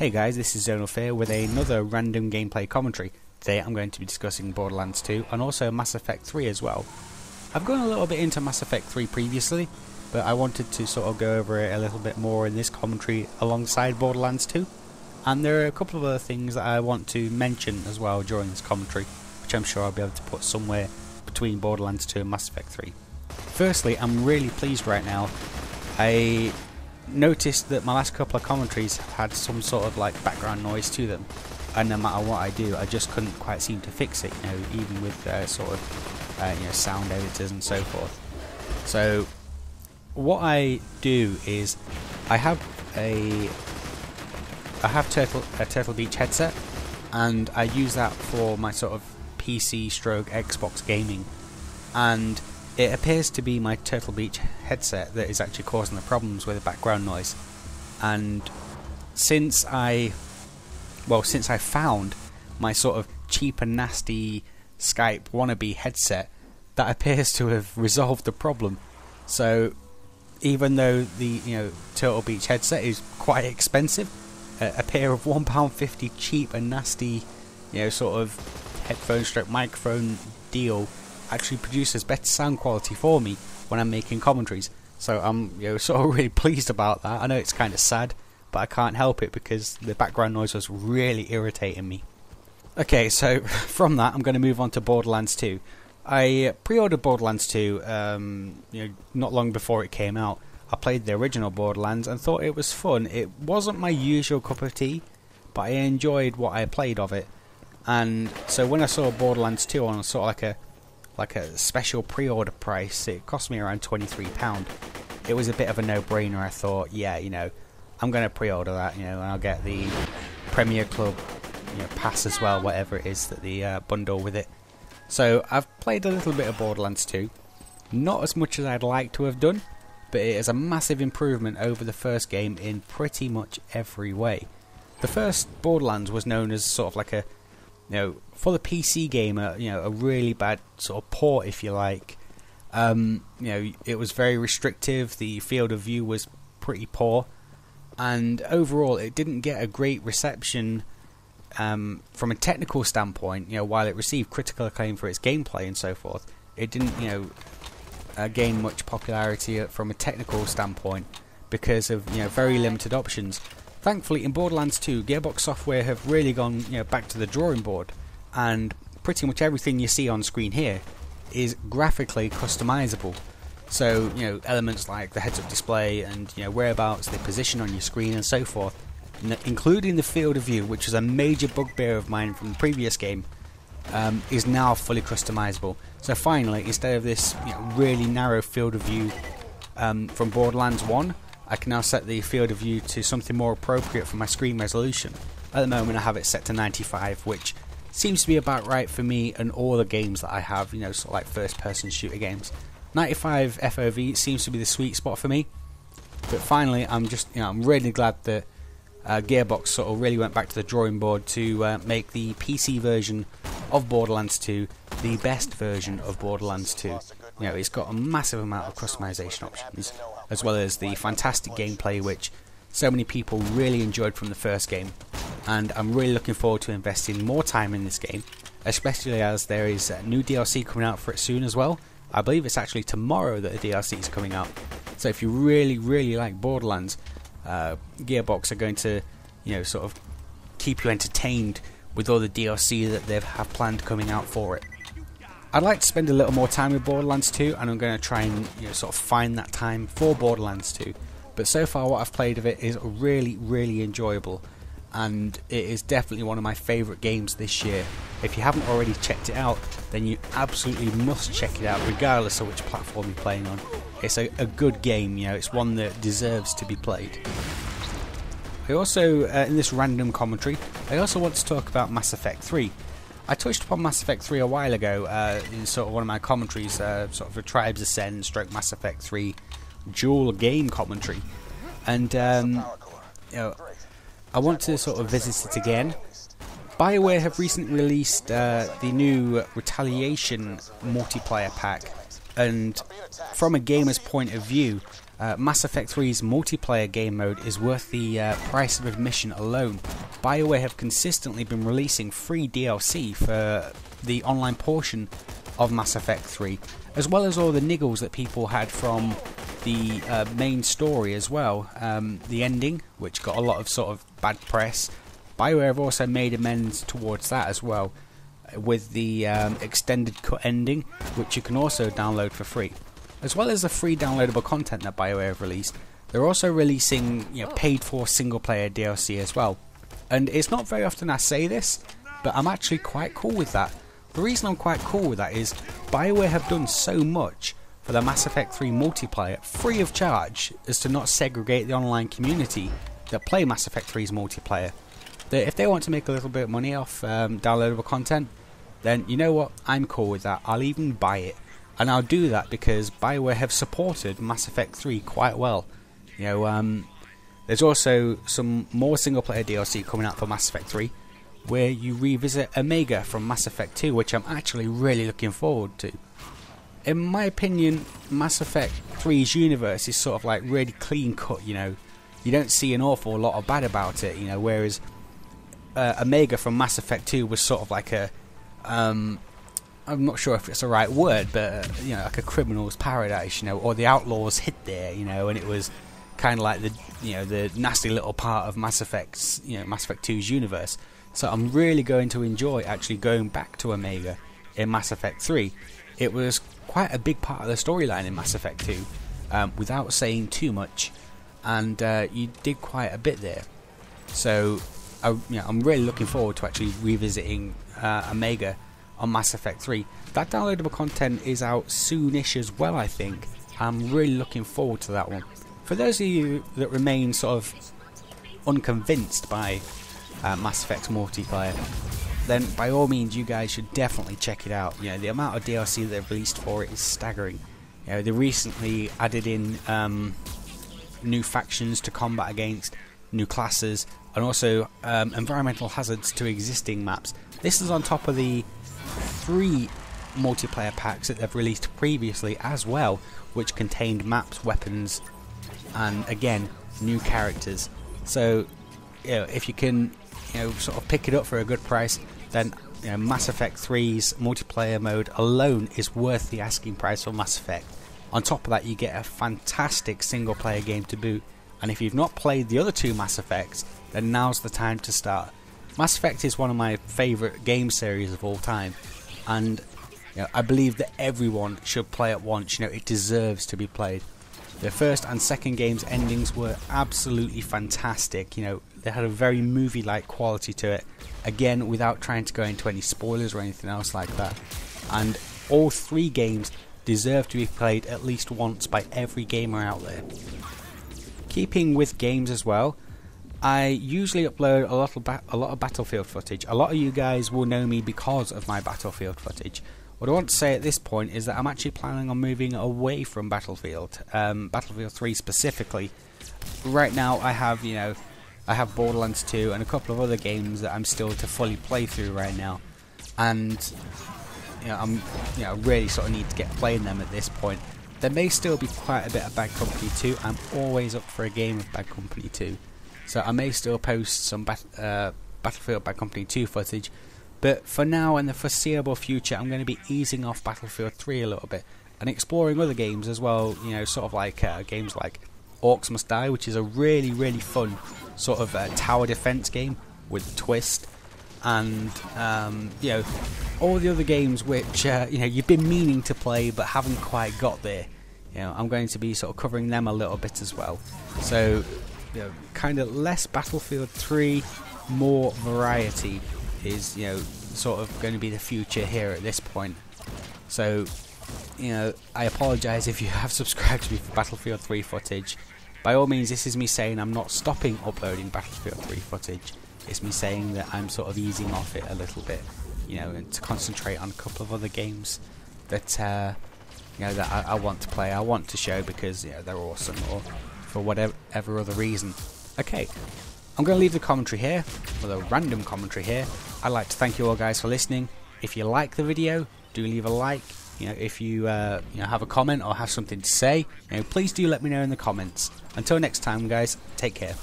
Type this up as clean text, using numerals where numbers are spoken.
Hey guys, this is ZonalFear with another random gameplay commentary. Today I'm going to be discussing Borderlands 2 and also Mass Effect 3 as well. I've gone a little bit into Mass Effect 3 previously, but I wanted to sort of go over it a little bit more in this commentary alongside Borderlands 2. And there are a couple of other things that I want to mention as well during this commentary, which I'm sure I'll be able to put somewhere between Borderlands 2 and Mass Effect 3. Firstly, I'm really pleased right now. I noticed that my last couple of commentaries have had some sort of like background noise to them, and no matter what I do, I just couldn't quite seem to fix it, even with sort of sound editors and so forth. So what I do is I have a Turtle Beach headset, and I use that for my sort of PC stroke Xbox gaming, and it appears to be my Turtle Beach headset that is actually causing the problems with the background noise. And since I found my sort of cheap and nasty Skype wannabe headset, that appears to have resolved the problem. So even though the Turtle Beach headset is quite expensive, a pair of £1.50 cheap and nasty sort of headphone stroke microphone deal actually produces better sound quality for me when I'm making commentaries. So I'm sort of really pleased about that. I know it's kind of sad, but I can't help it because the background noise was really irritating me. Okay, so from that I'm going to move on to Borderlands 2. I pre-ordered Borderlands 2 not long before it came out. I played the original Borderlands and thought it was fun. It wasn't my usual cup of tea, but I enjoyed what I played of it. And so when I saw Borderlands 2 on sort of like a special pre-order price, it cost me around £23. It was a bit of a no-brainer. I thought, yeah, I'm going to pre-order that, and I'll get the Premier Club pass as well, whatever it is that the bundle with it. So I've played a little bit of Borderlands 2, not as much as I'd like to have done, but it is a massive improvement over the first game in pretty much every way. The first Borderlands was known as sort of like a for the PC gamer, a really bad sort of port, if you like. It was very restrictive. The field of view was pretty poor, and overall, it didn't get a great reception from a technical standpoint. While it received critical acclaim for its gameplay and so forth, it didn't, gain much popularity from a technical standpoint because of very limited options. Thankfully, in Borderlands 2, Gearbox Software have really gone back to the drawing board, and pretty much everything you see on screen here is graphically customizable. So, elements like the heads-up display and whereabouts they position on your screen and so forth, including the field of view, which was a major bugbear of mine from the previous game, is now fully customizable. So finally, instead of this really narrow field of view from Borderlands 1, I can now set the field of view to something more appropriate for my screen resolution. At the moment I have it set to 95, which seems to be about right for me and all the games that I have, sort of like first person shooter games. 95 FOV seems to be the sweet spot for me. But finally I'm just, I'm really glad that Gearbox sort of really went back to the drawing board to make the PC version of Borderlands 2 the best version of Borderlands 2. It's got a massive amount of customization options, as well as the fantastic gameplay which so many people really enjoyed from the first game, and I'm really looking forward to investing more time in this game, especially as there is a new DLC coming out for it soon as well. I believe it's actually tomorrow that the DLC is coming out, so if you really like Borderlands, Gearbox are going to sort of keep you entertained with all the DLC that they have planned coming out for it. I'd like to spend a little more time with Borderlands 2, and I'm going to try and sort of find that time for Borderlands 2. But so far what I've played of it is really enjoyable, and it is definitely one of my favourite games this year. If you haven't already checked it out, then you absolutely must check it out regardless of which platform you're playing on. It's a good game, it's one that deserves to be played. I also, in this random commentary, I also want to talk about Mass Effect 3. I touched upon Mass Effect 3 a while ago in sort of one of my commentaries, sort of a Tribes Ascend stroke Mass Effect 3 dual game commentary, and I want to sort of visit it again. BioWare have recently released the new Retaliation multiplayer pack, and from a gamer's point of view, Mass Effect 3's multiplayer game mode is worth the price of admission alone. BioWare have consistently been releasing free DLC for the online portion of Mass Effect 3, as well as all the niggles that people had from the main story as well. The ending, which got a lot of sort of bad press. BioWare have also made amends towards that as well, with the extended cut ending, which you can also download for free. As well as the free downloadable content that BioWare have released, they're also releasing paid for single player DLC as well. And it's not very often I say this, but I'm actually quite cool with that. The reason I'm quite cool with that is BioWare have done so much for the Mass Effect 3 multiplayer free of charge as to not segregate the online community that play Mass Effect 3's multiplayer. That if they want to make a little bit of money off downloadable content, then you know what, I'm cool with that. I'll even buy it. And I'll do that because BioWare have supported Mass Effect 3 quite well. There's also some more single player DLC coming out for Mass Effect 3, where you revisit Omega from Mass Effect 2, which I'm actually really looking forward to. In my opinion, Mass Effect 3's universe is sort of like really clean cut, you don't see an awful lot of bad about it, whereas Omega from Mass Effect 2 was sort of like a, I'm not sure if it's the right word, but like a criminal's paradise, or the outlaws hid there, and it was kind of like the nasty little part of Mass Effect's, Mass Effect 2's universe. So I'm really going to enjoy actually going back to Omega in Mass Effect 3. It was quite a big part of the storyline in Mass Effect 2, without saying too much, and you did quite a bit there. So I'm really looking forward to actually revisiting Omega on Mass Effect 3. That downloadable content is out soonish as well, I think. I'm really looking forward to that one. For those of you that remain sort of unconvinced by Mass Effect's multiplayer, then by all means you guys should definitely check it out. The amount of DLC they've released for it is staggering. They recently added in new factions to combat against, new classes, and also environmental hazards to existing maps. This is on top of the 3 multiplayer packs that they've released previously as well, which contained maps, weapons, and again, new characters. So if you can sort of pick it up for a good price, then Mass Effect 3's multiplayer mode alone is worth the asking price for Mass Effect. On top of that, you get a fantastic single player game to boot, and if you've not played the other 2 Mass Effects, then now's the time to start. Mass Effect is one of my favourite game series of all time, and I believe that everyone should play it once. It deserves to be played. The first and second game's endings were absolutely fantastic. They had a very movie-like quality to it, again without trying to go into any spoilers or anything else like that. And all 3 games deserve to be played at least once by every gamer out there. Keeping with games as well, I usually upload a lot of Battlefield footage. A lot of you guys will know me because of my Battlefield footage. What I want to say at this point is that I'm actually planning on moving away from Battlefield, Battlefield 3 specifically. Right now I have Borderlands 2 and a couple of other games that I'm still to fully play through right now, and I really sort of need to get playing them at this point. There may still be quite a bit of Bad Company 2. I'm always up for a game of Bad Company 2, so I may still post some Battlefield Bad Company 2 footage. But for now and the foreseeable future, I'm going to be easing off Battlefield 3 a little bit and exploring other games as well, sort of like games like Orcs Must Die, which is a really, really fun sort of tower defense game with a twist, and all the other games which you've been meaning to play but haven't quite got there. I'm going to be sort of covering them a little bit as well. So kind of less Battlefield 3, more variety is sort of going to be the future here at this point. So I apologise if you have subscribed to me for Battlefield 3 footage. By all means, this is me saying I'm not stopping uploading Battlefield 3 footage. It's me saying that I'm sort of easing off it a little bit, and to concentrate on a couple of other games that that I want to play, I want to show because they're awesome, or for whatever other reason. Okay, I'm going to leave the commentary here, with a random commentary here. I'd like to thank you all guys for listening. If you like the video, do leave a like. if you have a comment or have something to say, please do let me know in the comments. Until next time, guys, take care.